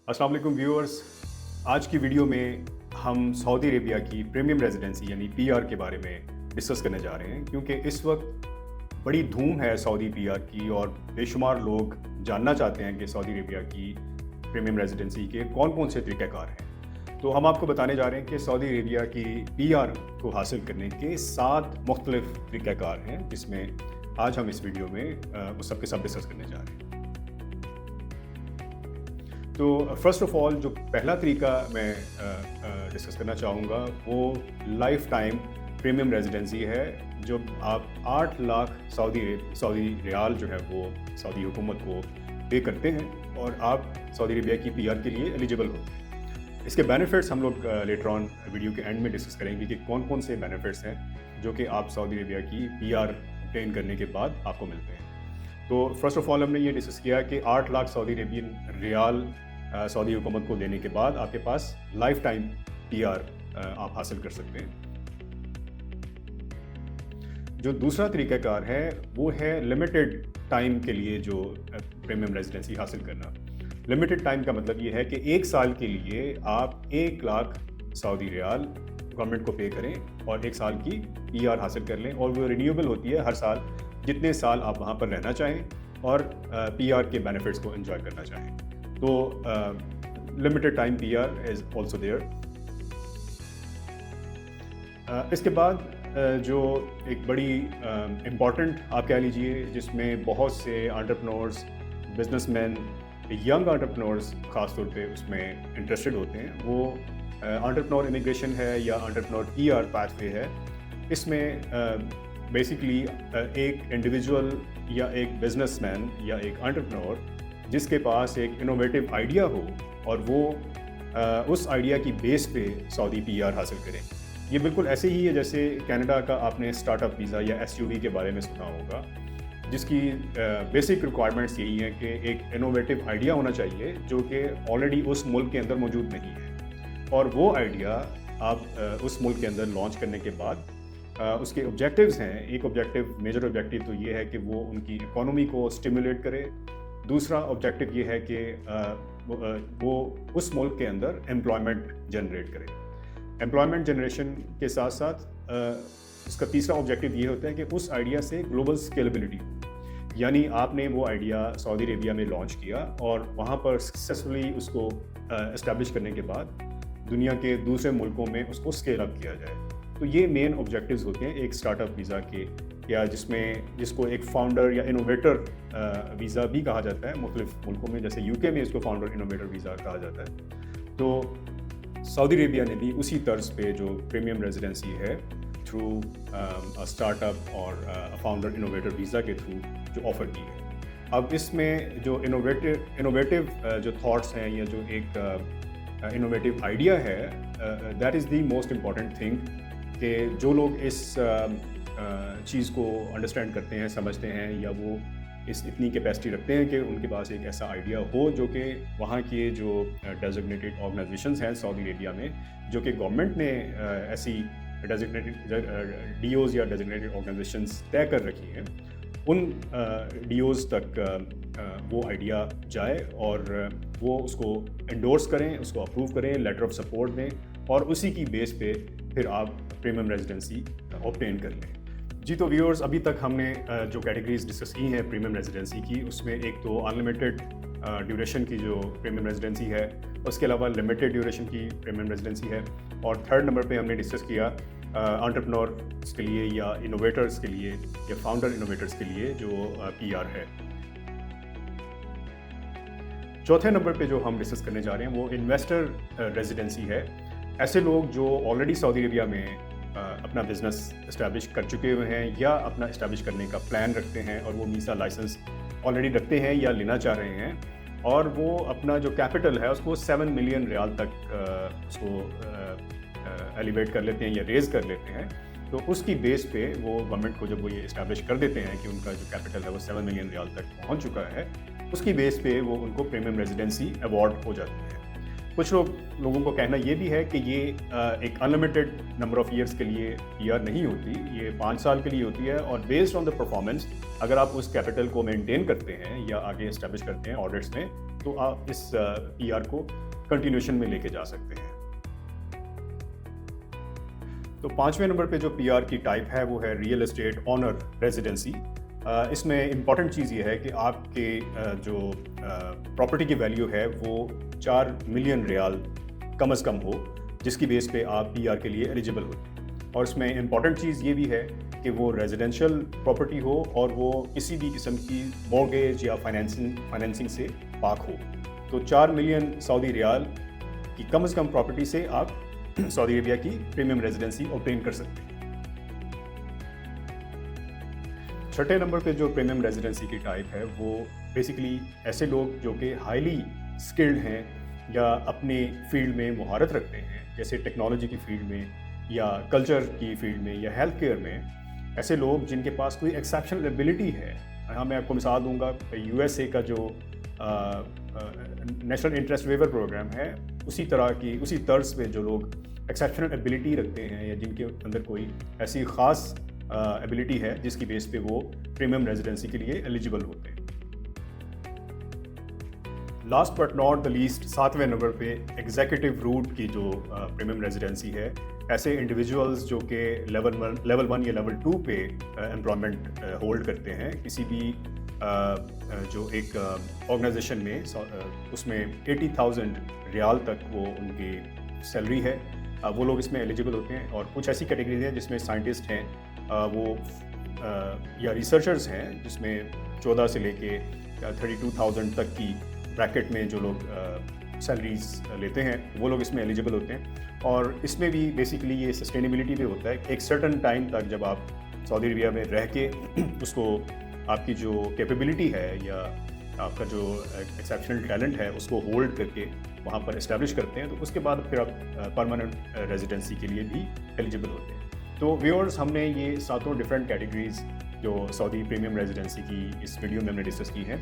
अस्सलाम वालेकुम व्यूअर्स। आज की वीडियो में हम सऊदी अरेबिया की प्रीमियम रेजिडेंसी यानी पीआर के बारे में डिस्कस करने जा रहे हैं, क्योंकि इस वक्त बड़ी धूम है सऊदी पीआर की और बेशुमार लोग जानना चाहते हैं कि सऊदी अरेबिया की प्रीमियम रेजिडेंसी के कौन कौन से तरीक़ाकार हैं। तो हम आपको बताने जा रहे हैं कि सऊदी अरेबिया की पीआर को हासिल करने के 7 मुख्तलिफ तरीक़ाकार हैं, जिसमें आज हम इस वीडियो में उस सब के सब डिस्कस करने जा रहे हैं। तो फ़र्स्ट ऑफ़ ऑल जो पहला तरीका मैं डिस्कस करना चाहूँगा वो लाइफ टाइम प्रीमियम रेजिडेंसी है। जो आप 8 लाख सऊदी रियाल जो है वो सऊदी हुकूमत को पे करते हैं और आप सऊदी अरेबिया की पीआर के लिए एलिजिबल होते हैं। इसके बेनिफिट्स हम लोग लेटर ऑन वीडियो के एंड में डिस्कस करेंगे कि कौन कौन से बेनिफिट्स हैं जो कि आप सऊदी अरेबिया की पीआर ऑब्टेन करने के बाद आपको मिलते हैं। तो फ़र्स्ट ऑफ़ ऑल हमने ये डिस्कस किया कि 8 lakh Saudi Arabian riyal Saudi हुकूमत को देने के बाद आपके पास लाइफ टाइम पीआर आप हासिल कर सकते हैं। जो दूसरा तरीक़ाकार है वो है लिमिटेड टाइम के लिए जो प्रीमियम रेजिडेंसी हासिल करना। लिमिटेड टाइम का मतलब ये है कि 1 साल के लिए आप 1 लाख सऊदी रियाल गवर्नमेंट को पे करें और 1 साल की पीआर हासिल कर लें, और वो रिन्यूएबल होती है हर साल, जितने साल आप वहाँ पर रहना चाहें और पीआर के बेनिफिट्स को एंजॉय करना चाहें। तो limited time PR is also there. इसके बाद जो एक बड़ी इम्पॉर्टेंट आप कह लीजिए, जिसमें बहुत से एंटरप्रेन्योर्स, बिजनेसमैन, यंग एंटरप्रेन्योर्स ख़ास तौर पे उसमें इंटरेस्टेड होते हैं, वो एंटरप्रेन्योर इमिग्रेशन है या एंटरप्रेन्योर पीआर पाथवे है। इसमें बेसिकली एक इंडिविजुअल या एक बिजनेसमैन या एक एंटरप्रेन्योर जिसके पास एक इनोवेटिव आइडिया हो और वो उस आइडिया की बेस पे सऊदी पीआर हासिल करें। ये बिल्कुल ऐसे ही है जैसे कनाडा का आपने स्टार्टअप वीज़ा या एसयूवी के बारे में सुना होगा, जिसकी बेसिक रिक्वायरमेंट्स यही हैं कि एक इनोवेटिव आइडिया होना चाहिए जो कि ऑलरेडी उस मुल्क के अंदर मौजूद नहीं है, और वो आइडिया आप उस मुल्क के अंदर लॉन्च करने के बाद उसके ऑब्जेक्टिव्स हैं। एक ऑब्जेक्टिव, मेजर ऑब्जेक्टिव तो ये है कि वो उनकी इकोनॉमी को स्टिमुलेट करे। दूसरा ऑब्जेक्टिव ये है कि वो उस मुल्क के अंदर एम्प्लॉयमेंट जनरेट करे। एम्प्लॉयमेंट जनरेशन के साथ साथ इसका तीसरा ऑब्जेक्टिव ये होता है कि उस आइडिया से ग्लोबल स्केलेबिलिटी हो, यानी आपने वो आइडिया सऊदी अरेबिया में लॉन्च किया और वहाँ पर सक्सेसफुली उसको इस्टेब्लिश करने के बाद दुनिया के दूसरे मुल्कों में उसको स्केल अप किया जाए। तो ये मेन ऑब्जेक्टिव्स होते हैं एक स्टार्टअप वीज़ा के, या जिसको एक फाउंडर या इनोवेटर वीज़ा भी कहा जाता है मुख्तलिफ मुल्कों में, जैसे यूके में इसको फाउंडर इनोवेटर वीज़ा कहा जाता है। तो सऊदी अरेबिया ने भी उसी तर्ज पे जो प्रीमियम रेजिडेंसी है थ्रू स्टार्टअप और फाउंडर इनोवेटर वीज़ा के थ्रू जो ऑफ़र की है। अब इसमें जो इनोवेटिव जो थॉट्स हैं या जो एक इनोवेटिव आइडिया है, that is the most important thing, कि जो लोग इस चीज़ को अंडरस्टैंड करते हैं, समझते हैं, या वो इतनी कैपेसिटी रखते हैं कि उनके पास एक ऐसा आइडिया हो जो कि वहाँ के जो डेजिग्नेटेड ऑर्गेनाइजेशंस हैं सऊदी अरेबिया में, जो कि गवर्नमेंट ने ऐसी डेजिग्नेटेड डीओज़ या डेजिग्नेटेड ऑर्गेनाइजेशंस तय कर रखी हैं, उन डीओज़ तक वो आइडिया जाए और वो उसको एंडोर्स करें, उसको अप्रूव करें, लेटर ऑफ सपोर्ट दें, और उसी की बेस पे फिर आप प्रीमियम रेजिडेंसी ऑब्टेन कर लें। जी, तो व्यूअर्स, अभी तक हमने जो कैटेगरीज डिस्कस की हैं प्रीमियम रेजिडेंसी की, उसमें एक तो अनलिमिटेड ड्यूरेशन की जो प्रीमियम रेजिडेंसी है, उसके अलावा लिमिटेड ड्यूरेशन की प्रीमियम रेजिडेंसी है, और थर्ड नंबर पे हमने डिस्कस किया एंटरप्रेन्योर्स के लिए या इनोवेटर्स के लिए या फाउंडर इनोवेटर्स के लिए जो पीआर है। चौथे नंबर पे जो हम डिस्कस करने जा रहे हैं वो इन्वेस्टर रेजिडेंसी है। ऐसे लोग जो ऑलरेडी सऊदी अरेबिया में अपना बिज़नेस इस्टेब्लिश कर चुके हुए हैं या अपना इस्टेब्लिश करने का प्लान रखते हैं, और वो वीज़ा लाइसेंस ऑलरेडी रखते हैं या लेना चाह रहे हैं, और वो अपना जो कैपिटल है उसको 7 मिलियन रियाल तक उसको एलिवेट कर लेते हैं या रेज़ कर लेते हैं। तो उसकी बेस पे वो गवर्नमेंट को जब वो ये इस्टेब्लिश कर देते हैं कि उनका जो कैपिटल है वो 7 मिलियन रियाल तक पहुंच चुका है, उसकी बेस पे वो उनको प्रीमियम रेजिडेंसी अवार्ड हो जाती है। कुछ लोगों को कहना ये भी है कि ये एक अनलिमिटेड नंबर ऑफ़ ईयर्स के लिए पीआर नहीं होती, ये 5 साल के लिए होती है, और बेस्ड ऑन द परफॉर्मेंस अगर आप उस कैपिटल को मेंटेन करते हैं या आगे इस्टेब्लिश करते हैं ऑडिट्स में, तो आप इस PR को कंटिन्यूएशन में लेके जा सकते हैं। तो 5वें नंबर पे जो PR की टाइप है वो है रियल एस्टेट ऑनर रेजिडेंसी। इसमें इम्पॉर्टेंट चीज़ ये है कि आपके जो प्रॉपर्टी की वैल्यू है वो 4 मिलियन रियाल कम से कम हो, जिसकी बेस पे आप PR के लिए एलिजिबल हो। और इसमें इम्पॉर्टेंट चीज़ ये भी है कि वो रेजिडेंशियल प्रॉपर्टी हो और वो किसी भी किस्म की मॉर्गेज या फाइनेंसिंग से पाक हो। तो 4 मिलियन सऊदी रियाल की कम से कम प्रॉपर्टी से आप सऊदी अरेबिया की प्रीमियम रेजिडेंसी ऑब्टेन कर सकते हैं। 6ठे नंबर पे जो प्रीमियम रेजिडेंसी की टाइप है वो बेसिकली ऐसे लोग जो कि हाईली स्किल्ड हैं या अपने फील्ड में महारत रखते हैं, जैसे टेक्नोलॉजी की फील्ड में या कल्चर की फील्ड में या हेल्थ केयर में, ऐसे लोग जिनके पास कोई एक्सेप्शनल एबिलिटी है। यहाँ मैं आपको मिसाल दूंगा, USA का जो नेशनल इंटरेस्ट वेवर प्रोग्राम है, उसी तर्ज पे जो लोग एक्सेप्शनल एबिलिटी रखते हैं या जिनके अंदर कोई ऐसी ख़ास एबिलिटी है जिसकी बेस पे वो प्रीमियम रेजिडेंसी के लिए एलिजिबल होते हैं। Last but not the least 7वें नंबर पे एग्जीक्यूटिव रूट की जो प्रीमियम रेजिडेंसी है, ऐसे इंडिविजुअल्स जो कि लेवल 1 या लेवल 2 पे एम्प्लॉयमेंट होल्ड करते हैं किसी भी जो एक ऑर्गेनाइजेशन में, उसमें 80,000 रियाल तक वो उनकी सैलरी है, वो लोग इसमें एलिजिबल होते हैं। और कुछ ऐसी कैटेगरीज हैं जिसमें साइंटिस्ट हैं, वो या रिसर्चर्स हैं, जिसमें 14 से लेके 32,000 तक की ब्रैकेट में जो लोग सैलरीज लेते हैं, वो लोग इसमें एलिजिबल होते हैं। और इसमें भी बेसिकली ये सस्टेनेबिलिटी भी होता है। एक सर्टन टाइम तक जब आप सऊदी अरेबिया में रह के उसको आपकी जो कैपेबिलिटी है या आपका जो एक्सेप्शनल टैलेंट है उसको होल्ड करके वहाँ पर इस्टेब्लिश करते हैं, तो उसके बाद फिर आप परमानेंट रेजिडेंसी के लिए भी एलिजिबल होते हैं। तो व्यूअर्स, हमने ये 7 डिफरेंट कैटेगरीज जो सऊदी प्रीमियम रेजिडेंसी की इस वीडियो में हमने डिस्कस की हैं।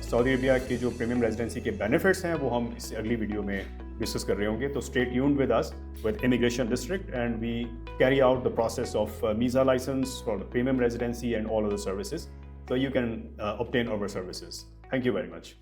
सऊदी अरेबिया की जो प्रीमियम रेजिडेंसी के बेनिफिट्स हैं वो हम इस अगली वीडियो में डिस्कस कर रहे होंगे। तो stay tuned with us with immigration district and we carry out the process of visa licence for the premium residency and all other services, so you can obtain our services. Thank you very much.